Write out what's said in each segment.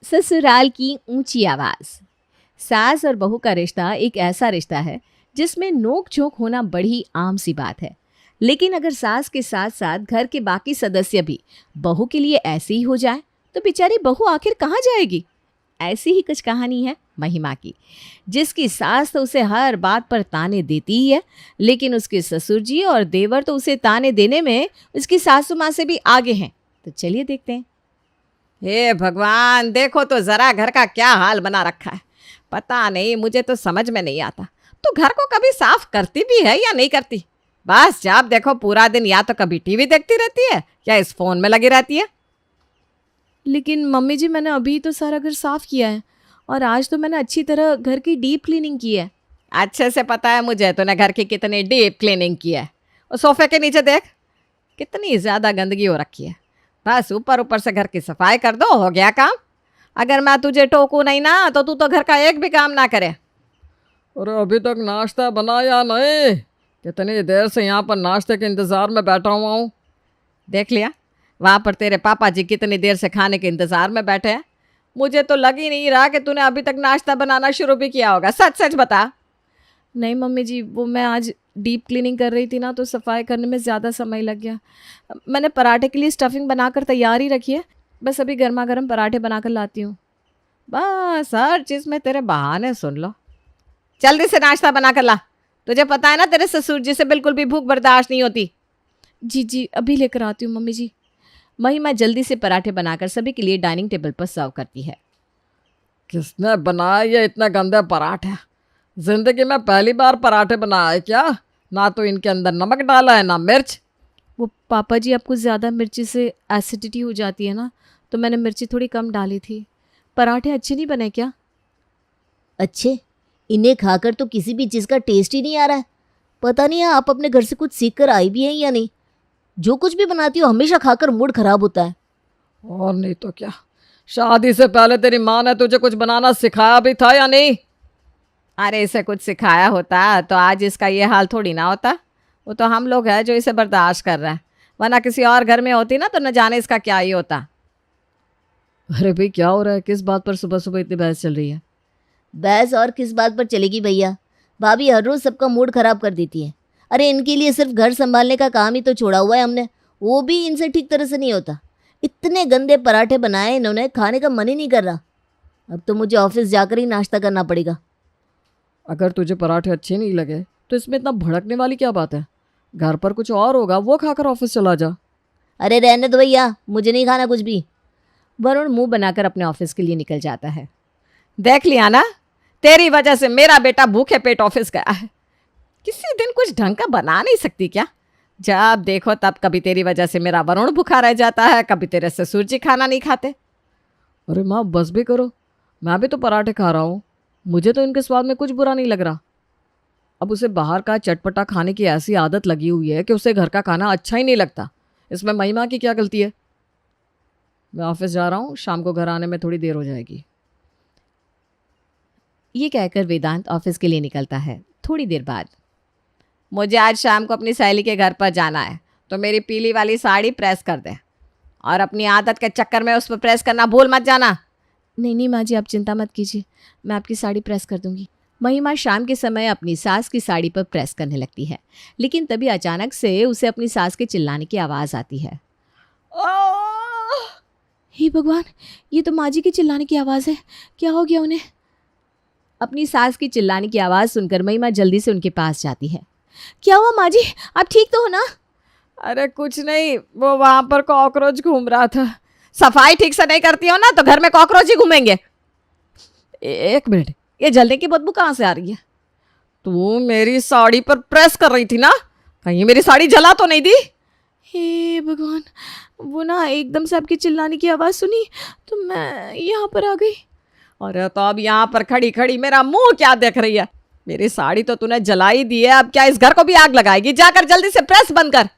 ससुराल की ऊंची आवाज। सास और बहू का रिश्ता एक ऐसा रिश्ता है जिसमें नोक झोंक होना बड़ी आम सी बात है। लेकिन अगर सास के साथ साथ घर के बाकी सदस्य भी बहू के लिए ऐसे ही हो जाए तो बेचारी बहू आखिर कहाँ जाएगी। ऐसी ही कुछ कहानी है महिमा की, जिसकी सास तो उसे हर बात पर ताने देती ही है, लेकिन उसके ससुर जी और देवर तो उसे ताने देने में उसकी सासू माँ से भी आगे हैं। तो चलिए देखते हैं। हे भगवान, देखो तो जरा घर का क्या हाल बना रखा है। पता नहीं, मुझे तो समझ में नहीं आता। तो घर को कभी साफ करती भी है या नहीं करती? बस जब देखो पूरा दिन या तो कभी टीवी देखती रहती है या इस फोन में लगी रहती है। लेकिन मम्मी जी, मैंने अभी तो सारा घर साफ किया है और आज तो मैंने अच्छी तरह घर की डीप क्लीनिंग की है। अच्छे से पता है मुझे तूने घर की कितनी डीप क्लीनिंग की है। और सोफे के नीचे देख, कितनी ज्यादा गंदगी हो रखी है। बस ऊपर ऊपर से घर की सफाई कर दो, हो गया काम। अगर मैं तुझे टोकू नहीं ना तो तू तो घर का एक भी काम ना करे। अरे अभी तक नाश्ता बना या नहीं? कितनी देर से यहाँ पर नाश्ते के इंतज़ार में बैठा हुआ हूँ। देख लिया, वहाँ पर तेरे पापा जी कितनी देर से खाने के इंतजार में बैठे हैं। मुझे तो लग ही नहीं रहा कि तूने अभी तक नाश्ता बनाना शुरू भी किया होगा। सच सच बता। नहीं मम्मी जी, वो मैं आज डीप क्लीनिंग कर रही थी ना, तो सफाई करने में ज़्यादा समय लग गया। मैंने पराठे के लिए स्टफिंग बनाकर तैयार ही रखी है, बस अभी गर्मा गर्म पराठे बनाकर लाती हूँ। बस हर चीज़ में तेरे बहाने सुन लो। जल्दी से नाश्ता बना कर ला। तुझे पता है ना तेरे ससुर जी से बिल्कुल भी भूख बर्दाश्त नहीं होती। जी जी, अभी लेकर आती हूँ मम्मी जी। महिमा जल्दी से पराठे बनाकर सभी के लिए डाइनिंग टेबल पर सर्व करती है। किसने बनाया ये इतने गंदे पराठे? जिंदगी में पहली बार पराठे बनाया है क्या? ना तो इनके अंदर नमक डाला है ना मिर्च। वो पापा जी, आपको ज़्यादा मिर्ची से एसिडिटी हो जाती है ना, तो मैंने मिर्ची थोड़ी कम डाली थी। पराठे अच्छे नहीं बने क्या? अच्छे? इन्हें खाकर तो किसी भी चीज़ का टेस्ट ही नहीं आ रहा है। पता नहीं आप अपने घर से कुछ सीख कर आई भी हैं या नहीं। जो कुछ भी बनाती हो हमेशा खाकर मूड खराब होता है। और नहीं तो क्या, शादी से पहले तेरी माँ ने तुझे कुछ बनाना सिखाया भी था या नहीं? अरे इसे कुछ सिखाया होता तो आज इसका ये हाल थोड़ी ना होता। वो तो हम लोग हैं जो इसे बर्दाश्त कर रहे हैं, वरना किसी और घर में होती ना तो न जाने इसका क्या ही होता। अरे भाई, क्या हो रहा है? किस बात पर सुबह सुबह इतनी बहस चल रही है? बहस और किस बात पर चलेगी भैया? भाभी हर रोज़ सबका मूड खराब कर देती है। अरे इनके लिए सिर्फ घर संभालने का काम ही तो छोड़ा हुआ है हमने, वो भी इनसे ठीक तरह से नहीं होता। इतने गंदे पराठे बनाए इन्होंने, खाने का मन ही नहीं कर रहा। अब तो मुझे ऑफिस जाकर ही नाश्ता करना पड़ेगा। अगर तुझे पराठे अच्छे नहीं लगे तो इसमें इतना भड़कने वाली क्या बात है? घर पर कुछ और होगा, वो खाकर ऑफिस चला जा। अरे रहने दो भैया, मुझे नहीं खाना कुछ भी। वरुण मुंह बनाकर अपने ऑफिस के लिए निकल जाता है। देख लिया ना, तेरी वजह से मेरा बेटा भूखे पेट ऑफिस गया है। किसी दिन कुछ ढंग का बना नहीं सकती क्या? जब देखो तब कभी तेरी वजह से मेरा वरुण भूखा रह जाता है, कभी तेरे ससुर जी खाना नहीं खाते। अरे माँ, बस भी करो। मैं भी तो पराठे खा रहा हूँ, मुझे तो इनके स्वाद में कुछ बुरा नहीं लग रहा। अब उसे बाहर का चटपटा खाने की ऐसी आदत लगी हुई है कि उसे घर का खाना अच्छा ही नहीं लगता। इसमें महिमा की क्या गलती है? मैं ऑफिस जा रहा हूँ, शाम को घर आने में थोड़ी देर हो जाएगी। ये कहकर वेदांत ऑफिस के लिए निकलता है। थोड़ी देर बाद, मुझे आज शाम को अपनी सहेली के घर पर जाना है, तो मेरी पीली वाली साड़ी प्रेस कर दे। और अपनी आदत के चक्कर में उस पर प्रेस करना भूल मत जाना। नहीं नहीं माँ जी, आप चिंता मत कीजिए, मैं आपकी साड़ी प्रेस कर दूंगी। महिमा शाम के समय अपनी सास की साड़ी पर प्रेस करने लगती है, लेकिन तभी अचानक से उसे अपनी सास के चिल्लाने की आवाज़ आती है। हे भगवान, ये तो माँ जी की चिल्लाने की आवाज़ है। क्या हो गया उन्हें? अपनी सास की चिल्लाने की आवाज़ सुनकर महिमा जल्दी से उनके पास जाती है। क्या हुआ माँ जी, आप ठीक तो हो ना? अरे कुछ नहीं, वो वहाँ पर कॉकरोच घूम रहा था। सफाई ठीक से नहीं करती हो ना तो घर में कॉकरोच ही घूमेंगे। एक मिनट, ये जलने की बदबू कहाँ से आ रही है? तू मेरी साड़ी पर प्रेस कर रही थी ना, कहीं मेरी साड़ी जला तो नहीं दी? हे भगवान, वो ना एकदम से आपकी चिल्लाने की आवाज़ सुनी तो मैं यहाँ पर आ गई। अरे तो अब यहाँ पर खड़ी खड़ी मेरा मुंह क्या देख रही है? मेरी साड़ी तो तूने जलाई दी है, अब क्या इस घर को भी आग लगाएगी? जाकर जल्दी से प्रेस बंद कर।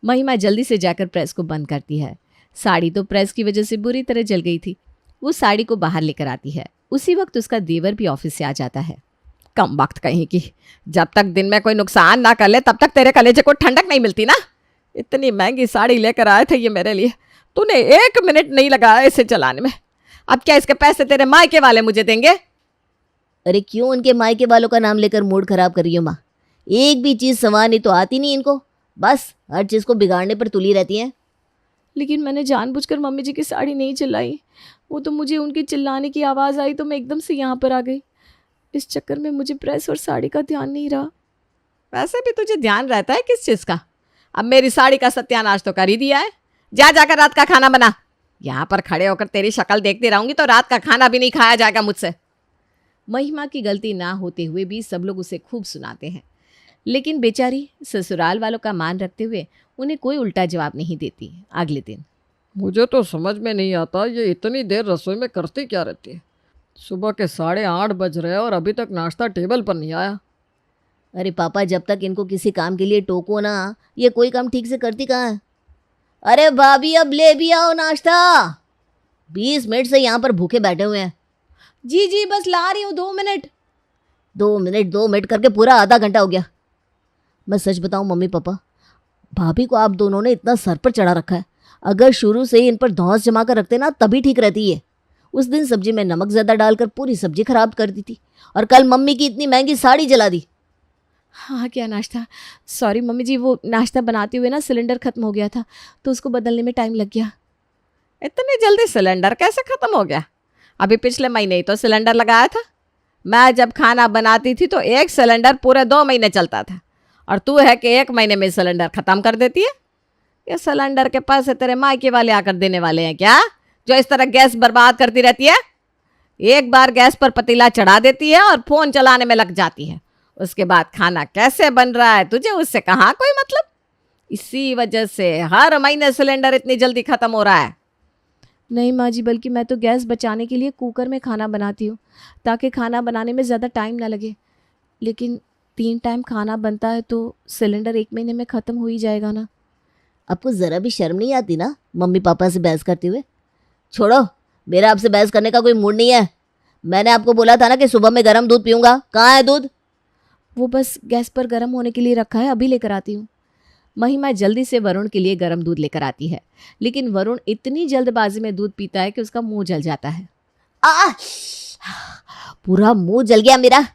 महिमा जल्दी से जाकर प्रेस को बंद करती है। साड़ी तो प्रेस की वजह से बुरी तरह जल गई थी। वो साड़ी को बाहर लेकर आती है। उसी वक्त उसका देवर भी ऑफिस से आ जाता है। कम वक्त कहीं की, जब तक दिन में कोई नुकसान ना कर ले तब तक तेरे कलेजे को ठंडक नहीं मिलती ना। इतनी महंगी साड़ी लेकर आए थे ये मेरे लिए, तूने 1 मिनट नहीं लगाया इसे जलाने में। अब क्या इसके पैसे तेरे मायके वाले मुझे देंगे? अरे क्यों उनके मायके वालों का नाम लेकर मूड खराब कर रही हो माँ? एक भी चीज़ संवारनी तो आती नहीं इनको, बस हर चीज़ को बिगाड़ने पर तुली रहती हैं। लेकिन मैंने जानबूझकर मम्मी जी की साड़ी नहीं चिल्लाई। वो तो मुझे उनकी चिल्लाने की आवाज़ आई तो मैं एकदम से यहाँ पर आ गई। इस चक्कर में मुझे प्रेस और साड़ी का ध्यान नहीं रहा। वैसे भी तुझे ध्यान रहता है किस चीज़ का? अब मेरी साड़ी का सत्यानाश तो कर ही दिया है। जा जाकर रात का खाना बना। यहाँ पर खड़े होकर तेरी शक्ल देखती रहूंगी तो रात का खाना भी नहीं खाया जाएगा मुझसे। महिमा की गलती ना होते हुए भी सब लोग उसे खूब सुनाते हैं, लेकिन बेचारी ससुराल वालों का मान रखते हुए उन्हें कोई उल्टा जवाब नहीं देती। अगले दिन मुझे तो समझ में नहीं आता ये इतनी देर रसोई में करती क्या रहती है। सुबह के 8:30 बज रहे हैं और अभी तक नाश्ता टेबल पर नहीं आया। अरे पापा, जब तक इनको किसी काम के लिए टोको ना, ये कोई काम ठीक से करती कहाँ है। अरे भाभी, अब ले भी आओ नाश्ता। 20 मिनट से यहाँ पर भूखे बैठे हुए हैं। जी जी बस ला रही हूँ, 2 मिनट। 2 मिनट करके पूरा आधा घंटा हो गया। मैं सच बताऊं मम्मी पापा, भाभी को आप दोनों ने इतना सर पर चढ़ा रखा है। अगर शुरू से ही इन पर धौंस जमा कर रखते ना तभी ठीक रहती है। उस दिन सब्जी में नमक ज़्यादा डालकर पूरी सब्जी खराब कर दी थी, और कल मम्मी की इतनी महंगी साड़ी जला दी। हाँ क्या नाश्ता? सॉरी मम्मी जी, वो नाश्ता बनाते हुए ना सिलेंडर ख़त्म हो गया था तो उसको बदलने में टाइम लग गया। इतनी जल्दी सिलेंडर कैसे ख़त्म हो गया? अभी पिछले महीने ही तो सिलेंडर लगाया था। मैं जब खाना बनाती थी तो एक सिलेंडर पूरे 2 महीने चलता था, और तू है कि 1 महीने में सिलेंडर ख़त्म कर देती है। ये सिलेंडर के पैसे तेरे मायके वाले आकर देने वाले हैं क्या, जो इस तरह गैस बर्बाद करती रहती है? एक बार गैस पर पतीला चढ़ा देती है और फ़ोन चलाने में लग जाती है। उसके बाद खाना कैसे बन रहा है तुझे उससे कहाँ कोई मतलब। इसी वजह से हर महीने सिलेंडर इतनी जल्दी ख़त्म हो रहा है। नहीं माँ जी, बल्कि मैं तो गैस बचाने के लिए कुकर में खाना बनाती हूँ ताकि खाना बनाने में ज़्यादा टाइम ना लगे। लेकिन 3 टाइम खाना बनता है तो सिलेंडर 1 महीने में ख़त्म हो ही जाएगा ना। आपको ज़रा भी शर्म नहीं आती ना मम्मी पापा से बहस करते हुए? छोड़ो, मेरा आपसे बहस करने का कोई मूड नहीं है। मैंने आपको बोला था ना कि सुबह में गर्म दूध पीऊँगा। कहाँ है दूध? वो बस गैस पर गर्म होने के लिए रखा है, अभी लेकर आती हूँ। महिमा जल्दी से वरुण के लिए गर्म दूध लेकर आती है, लेकिन वरुण इतनी जल्दबाजी में दूध पीता है कि उसका मुंह जल जाता है। आ पूरा मुंह जल गया मेरा।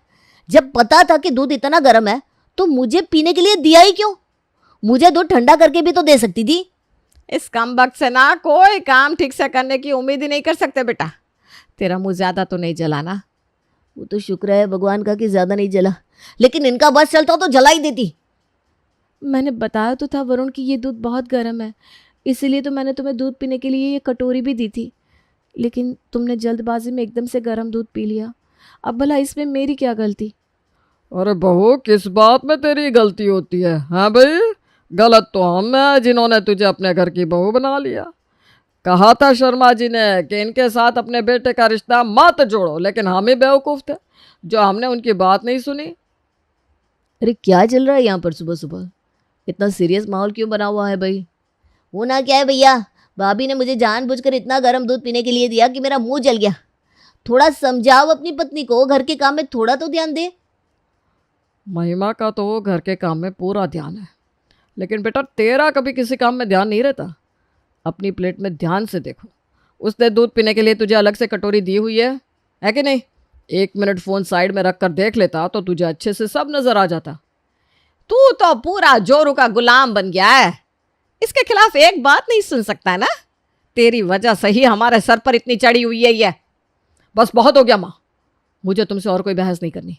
जब पता था कि दूध इतना गर्म है तो मुझे पीने के लिए दिया ही क्यों? मुझे दूध ठंडा करके भी तो दे सकती थी। इस कमबख्त से ना कोई काम ठीक से करने की उम्मीद ही नहीं कर सकते बेटा। तेरा मुंह ज़्यादा तो नहीं जला ना? वो तो शुक्र है भगवान का कि ज़्यादा नहीं जला, लेकिन इनका बस चलता तो जला ही देती। मैंने बताया तो था वरुण कि ये दूध बहुत गर्म है, इसीलिए तो मैंने तुम्हें दूध पीने के लिए ये कटोरी भी दी थी, लेकिन तुमने जल्दबाजी में एकदम से गर्म दूध पी लिया। अब भला इसमें मेरी क्या गलती? अरे बहू, किस बात में तेरी गलती होती है? हाँ भाई, गलत तो हम हैं जिन्होंने तुझे अपने घर की बहू बना लिया। कहा था शर्मा जी ने कि इनके साथ अपने बेटे का रिश्ता मत जोड़ो, लेकिन हम ही बेवकूफ़ थे जो हमने उनकी बात नहीं सुनी। अरे क्या चल रहा है यहाँ पर सुबह सुबह? इतना सीरियस माहौल क्यों बना हुआ है भाई? होना क्या है भैया, भाभी ने मुझे जानबूझकर इतना गर्म दूध पीने के लिए दिया कि मेरा मुंह जल गया। थोड़ा समझाओ अपनी पत्नी को, घर के काम में थोड़ा तो ध्यान दे। महिमा का तो घर के काम में पूरा ध्यान है, लेकिन बेटा तेरा कभी किसी काम में ध्यान नहीं रहता। अपनी प्लेट में ध्यान से देखो, उसने दूध पीने के लिए तुझे अलग से कटोरी दी हुई है कि नहीं? 1 मिनट फ़ोन साइड में रख कर देख लेता तो तुझे अच्छे से सब नज़र आ जाता। तू तो पूरा जोरू का गुलाम बन गया है। इसके खिलाफ एक बात नहीं सुन सकता ना? तेरी वजह से ही हमारे सर पर इतनी चढ़ी हुई है ये। बस बहुत हो गया माँ, मुझे तुमसे और कोई बहस नहीं करनी।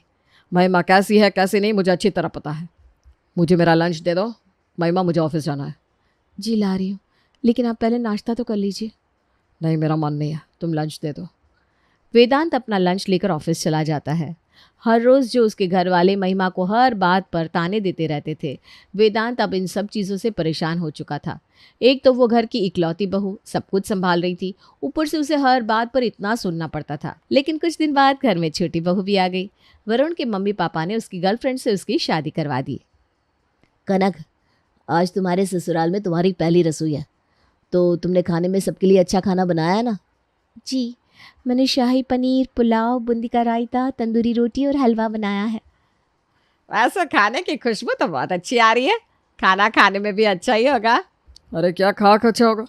महिमा कैसी है कैसी नहीं मुझे अच्छी तरह पता है। मुझे मेरा लंच दे दो महिमा, मुझे ऑफिस जाना है। जी ला रही हूँ, लेकिन आप पहले नाश्ता तो कर लीजिए। नहीं, मेरा मन नहीं है, तुम लंच दे दो। वेदांत अपना लंच लेकर ऑफिस चला जाता है। हर रोज़ जो उसके घर वाले महिमा को हर बात पर ताने देते रहते थे, वेदांत अब इन सब चीज़ों से परेशान हो चुका था। एक तो वो घर की इकलौती बहू सब कुछ संभाल रही थी, ऊपर से उसे हर बात पर इतना सुनना पड़ता था। लेकिन कुछ दिन बाद घर में छोटी बहू भी आ गई। वरुण के मम्मी पापा ने उसकी गर्लफ्रेंड से उसकी शादी करवा दी। कनक, आज तुम्हारे ससुराल में तुम्हारी पहली रसोई है, तो तुमने खाने में सबके लिए अच्छा खाना बनाया है ना? जी, मैंने शाही पनीर, पुलाव, बूंदी का रायता, तंदूरी रोटी और हलवा बनाया है। वैसे खाने की खुशबू तो बहुत अच्छी आ रही है। खाना खाने में भी अच्छा ही होगा। अरे क्या खाक अच्छा होगा?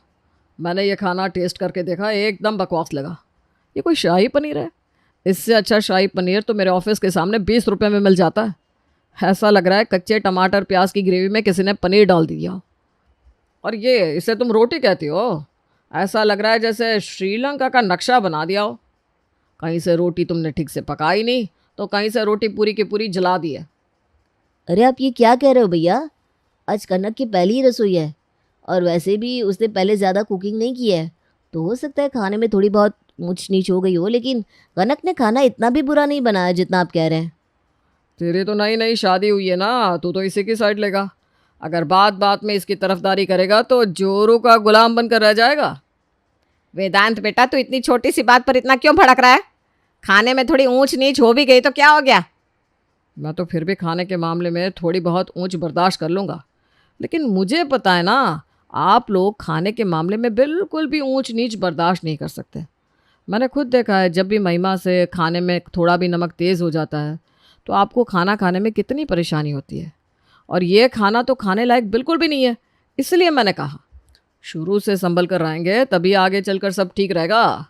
मैंने ये खाना टेस्ट करके देखा, एकदम बकवास लगा। ये कोई शाही पनीर है? इससे अच्छा शाही पनीर तो मेरे ऑफिस के सामने 20 रुपए में मिल जाता है। ऐसा लग रहा है कच्चे टमाटर प्याज की ग्रेवी में किसी ने पनीर डाल दिया हो। और ये इसे तुम रोटी कहती हो? ऐसा लग रहा है जैसे श्रीलंका का नक्शा बना दिया हो। कहीं से रोटी तुमने ठीक से पकाई नहीं, तो कहीं से रोटी पूरी की पूरी जला दी है। अरे आप ये क्या कह रहे हो भैया? आज कनक की पहली ही रसोई है, और वैसे भी उसने पहले ज़्यादा कुकिंग नहीं की है, तो हो सकता है खाने में थोड़ी बहुत ऊंच नीच हो गई हो, लेकिन कनक ने खाना इतना भी बुरा नहीं बनाया जितना आप कह रहे हैं। तेरी तो नई नई शादी हुई है ना, तू तो इसी की साइड लेगा। अगर बात बात में इसकी तरफदारी करेगा तो जोरू का गुलाम बनकर रह जाएगा। वेदांत बेटा, तू इतनी छोटी सी बात पर इतना क्यों भड़क रहा है? खाने में थोड़ी ऊंच नीच हो भी गई तो क्या हो गया? मैं तो फिर भी खाने के मामले में थोड़ी बहुत ऊंच बर्दाश्त कर लूँगा, लेकिन मुझे पता है ना, आप लोग खाने के मामले में बिल्कुल भी ऊंच नीच बर्दाश्त नहीं कर सकते। मैंने खुद देखा है, जब भी महिमा से खाने में थोड़ा भी नमक तेज़ हो जाता है तो आपको खाना खाने में कितनी परेशानी होती है। और ये खाना तो खाने लायक बिल्कुल भी नहीं है। इसलिए मैंने कहा शुरू से संभल कर रहेंगे तभी आगे चलकर सब ठीक रहेगा,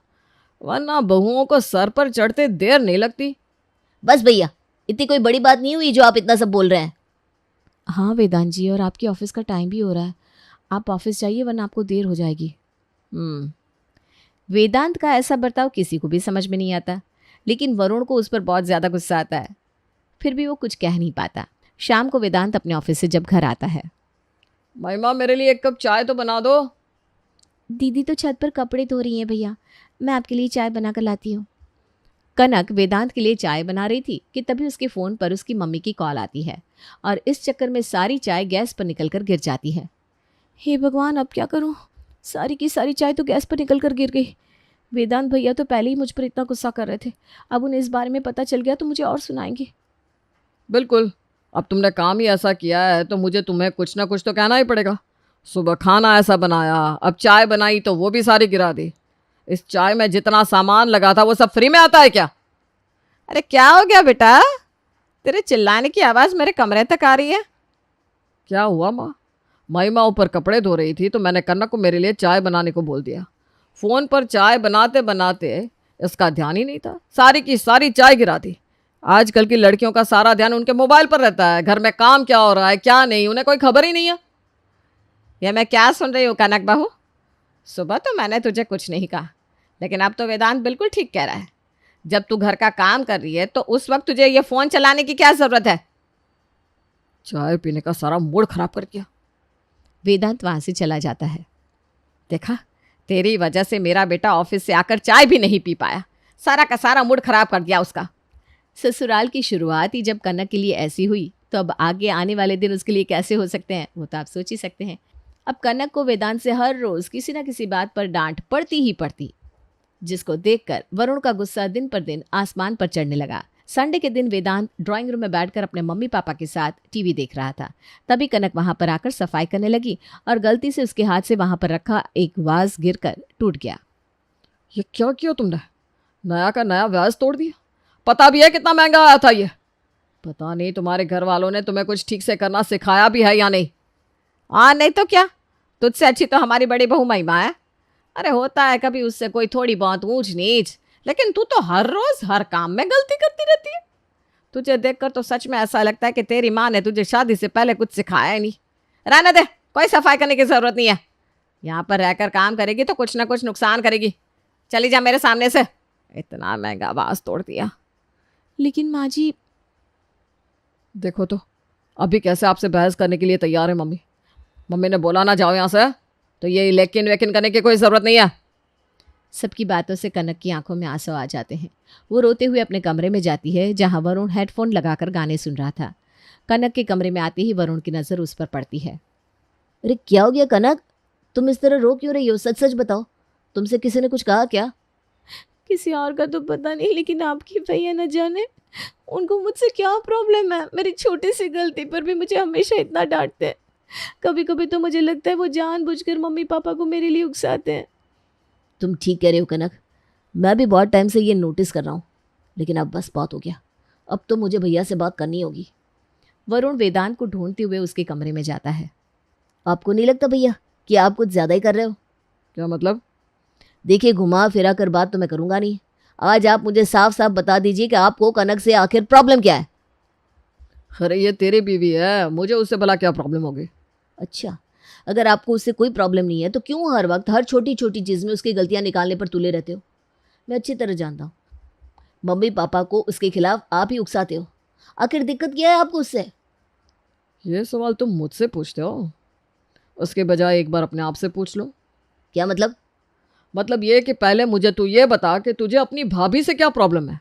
वरना बहुओं को सर पर चढ़ते देर नहीं लगती। बस भैया, इतनी कोई बड़ी बात नहीं हुई जो आप इतना सब बोल रहे हैं। हाँ वेदांत जी, और आपके ऑफिस का टाइम भी हो रहा है, आप ऑफिस जाइए वरना आपको देर हो जाएगी। वेदांत का ऐसा बर्ताव किसी को भी समझ में नहीं आता, लेकिन वरुण को उस पर बहुत ज़्यादा गुस्सा आता है। फिर भी वो कुछ कह नहीं पाता। शाम को वेदांत अपने ऑफिस से जब घर आता है, महिमा मेरे लिए 1 कप चाय तो बना दो। दीदी तो छत पर कपड़े धो रही हैं भैया, मैं आपके लिए चाय बना कर लाती हूँ। कनक वेदांत के लिए चाय बना रही थी कि तभी उसके फ़ोन पर उसकी मम्मी की कॉल आती है और इस चक्कर में सारी चाय गैस पर निकलकर गिर जाती है। हे भगवान, अब क्या करूँ? सारी की सारी चाय तो गैस पर निकल कर गिर गई। वेदांत भैया तो पहले ही मुझ पर इतना गुस्सा कर रहे थे, अब उन्हें इस बारे में पता चल गया तो मुझे और सुनाएंगे। बिल्कुल, अब तुमने काम ही ऐसा किया है तो मुझे तुम्हें कुछ ना कुछ तो कहना ही पड़ेगा। सुबह खाना ऐसा बनाया, अब चाय बनाई तो वो भी सारी गिरा दी। इस चाय में जितना सामान लगा था वो सब फ्री में आता है क्या? अरे क्या हो गया बेटा? तेरे चिल्लाने की आवाज़ मेरे कमरे तक आ रही है। क्या हुआ माँ? महिमा ऊपर कपड़े धो रही थी तो मैंने कनक को मेरे लिए चाय बनाने को बोल दिया। फ़ोन पर चाय बनाते बनाते इसका ध्यान ही नहीं था, सारी की सारी चाय गिरा दी। आजकल की लड़कियों का सारा ध्यान उनके मोबाइल पर रहता है, घर में काम क्या हो रहा है क्या नहीं उन्हें कोई खबर ही नहीं है। यह मैं क्या सुन रही हूँ कनक बहू? सुबह तो मैंने तुझे कुछ नहीं कहा, लेकिन अब तो वेदांत बिल्कुल ठीक कह रहा है। जब तू घर का काम कर रही है तो उस वक्त तुझे ये फ़ोन चलाने की क्या ज़रूरत है? चाय पीने का सारा मूड खराब कर दिया। वेदांत वहाँ से चला जाता है। देखा, तेरी वजह से मेरा बेटा ऑफिस से आकर चाय भी नहीं पी पाया, सारा का सारा मूड खराब कर दिया उसका। ससुराल की शुरुआत ही जब कनक के लिए ऐसी हुई तो अब आगे आने वाले दिन उसके लिए कैसे हो सकते हैं वो तो आप सोच ही सकते हैं। अब कनक को वेदांत से हर रोज किसी न किसी बात पर डांट पड़ती ही पड़ती, जिसको देखकर वरुण का गुस्सा दिन पर दिन आसमान पर चढ़ने लगा। संडे के दिन वेदांत ड्राइंग रूम में बैठकर अपने मम्मी पापा के साथ टीवी देख रहा था। तभी कनक वहां पर आकर सफाई करने लगी और गलती से उसके हाथ से वहां पर रखा एक वाज गिरकर टूट गया। ये क्या किया तुमने? नया का नया व्याज तोड़ दिया। पता भी है कितना महंगा आया था ये? पता नहीं तुम्हारे घर वालों ने तुम्हें कुछ ठीक से करना सिखाया भी है या नहीं। हाँ नहीं तो क्या, तुझसे अच्छी तो हमारी बड़ी बहू महिमा है। अरे होता है कभी उससे कोई थोड़ी बहुत ऊंच नीच, लेकिन तू तो हर रोज हर काम में गलती करती रहती है। तुझे देखकर तो सच में ऐसा लगता है कि तेरी माँ ने तुझे शादी से पहले कुछ सिखाया ही नहीं। रहने दे, कोई सफाई करने की जरूरत नहीं है। यहाँ पर रहकर काम करेगी तो कुछ ना कुछ नुकसान करेगी। चली जा मेरे सामने से। इतना महंगा वास तोड़ दिया। लेकिन माँ जी, देखो तो अभी कैसे आपसे बहस करने के लिए तैयार है मम्मी। मम्मी ने बोला ना जाओ यहाँ से, तो ये लेकिन वेकिन करने की कोई ज़रूरत नहीं है। सबकी बातों से कनक की आंखों में आंसू आ जाते हैं। वो रोते हुए अपने कमरे में जाती है जहां वरुण हेडफोन लगाकर गाने सुन रहा था। कनक के कमरे में आते ही वरुण की नज़र उस पर पड़ती है। अरे क्या हो गया कनक, तुम इस तरह रो क्यों रही हो? सच सच बताओ, तुमसे किसी ने कुछ कहा क्या? किसी और का तो पता नहीं, लेकिन आपकी भैया न जाने उनको मुझसे क्या प्रॉब्लम है। मेरी छोटी सी गलती पर भी मुझे हमेशा इतना डांटते हैं। कभी कभी तो मुझे लगता है वो जानबूझकर मम्मी पापा को मेरे लिए उकसाते हैं। तुम ठीक कह रहे हो कनक, मैं भी बहुत टाइम से ये नोटिस कर रहा हूँ, लेकिन अब बस बहुत हो गया। अब तो मुझे भैया से बात करनी होगी। वरुण वेदांत को ढूंढते हुए उसके कमरे में जाता है। आपको नहीं लगता भैया कि आप कुछ ज़्यादा ही कर रहे हो? क्या मतलब? देखिए, घुमा फिरा कर बात तो मैं करूँगा नहीं, आज आप मुझे साफ साफ बता दीजिए कि आपको कनक से आखिर प्रॉब्लम क्या है। अरे ये तेरी बीवी है, मुझे उससे भला क्या प्रॉब्लम होगी। अच्छा, अगर आपको उससे कोई प्रॉब्लम नहीं है तो क्यों हर वक्त हर छोटी छोटी चीज़ में उसकी गलतियां निकालने पर तुले रहते हो? मैं अच्छी तरह जानता हूँ, मम्मी पापा को उसके खिलाफ आप ही उकसाते हो। आखिर दिक्कत क्या है आपको उससे? ये सवाल तुम मुझसे पूछते हो, उसके बजाय एक बार अपने आप से पूछ लो। क्या मतलब? मतलब ये कि पहले मुझे तू ये बता कि तुझे अपनी भाभी से क्या प्रॉब्लम है।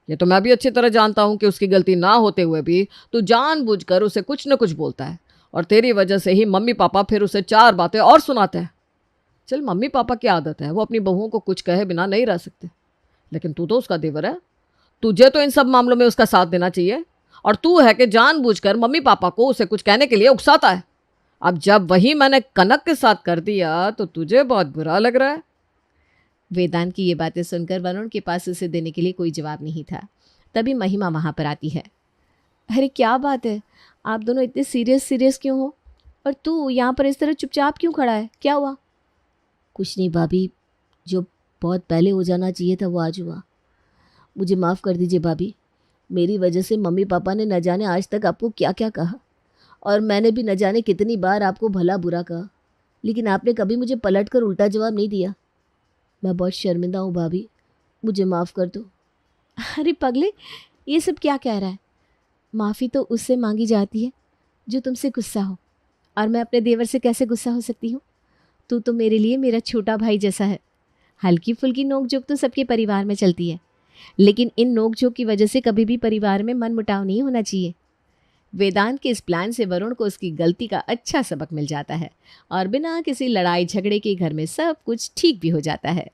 ये तो मैं भी अच्छी तरह जानता हूँ कि उसकी गलती ना होते हुए भी तू जानबूझकर उसे कुछ न कुछ बोलता है, और तेरी वजह से ही मम्मी पापा फिर उसे 4 बातें और सुनाते हैं। चल, मम्मी पापा की आदत है, वो अपनी बहुओं को कुछ कहे बिना नहीं रह सकते, लेकिन तू तो उसका देवर है, तुझे तो इन सब मामलों में उसका साथ देना चाहिए। और तू है कि जानबूझकर मम्मी पापा को उसे कुछ कहने के लिए उकसाता है। अब जब वही मैंने कनक के साथ कर दिया तो तुझे बहुत बुरा लग रहा है। वेदांत की ये बातें सुनकर वरुण के पास उसे देने के लिए कोई जवाब नहीं था। तभी महिमा वहाँ पर आती है। अरे क्या बात है, आप दोनों इतने सीरियस सीरियस क्यों हो? और तू यहाँ पर इस तरह चुपचाप क्यों खड़ा है? क्या हुआ? कुछ नहीं भाभी, जो बहुत पहले हो जाना चाहिए था वो आज हुआ। मुझे माफ़ कर दीजिए भाभी। मेरी वजह से मम्मी पापा ने न जाने आज तक आपको क्या क्या कहा, और मैंने भी न जाने कितनी बार आपको भला बुरा कहा, लेकिन आपने कभी मुझे पलट कर उल्टा जवाब नहीं दिया। मैं बहुत शर्मिंदा हूँ भाभी, मुझे माफ़ कर दो। अरे पगले, ये सब क्या कह रहा है? माफ़ी तो उससे मांगी जाती है जो तुमसे गुस्सा हो, और मैं अपने देवर से कैसे गुस्सा हो सकती हूँ? तू तो मेरे लिए मेरा छोटा भाई जैसा है। हल्की फुल्की नोकझोंक तो सबके परिवार में चलती है, लेकिन इन नोकझोंक की वजह से कभी भी परिवार में मनमुटाव नहीं होना चाहिए। वेदांत के इस प्लान से वरुण को उसकी गलती का अच्छा सबक मिल जाता है, और बिना किसी लड़ाई झगड़े के घर में सब कुछ ठीक भी हो जाता है।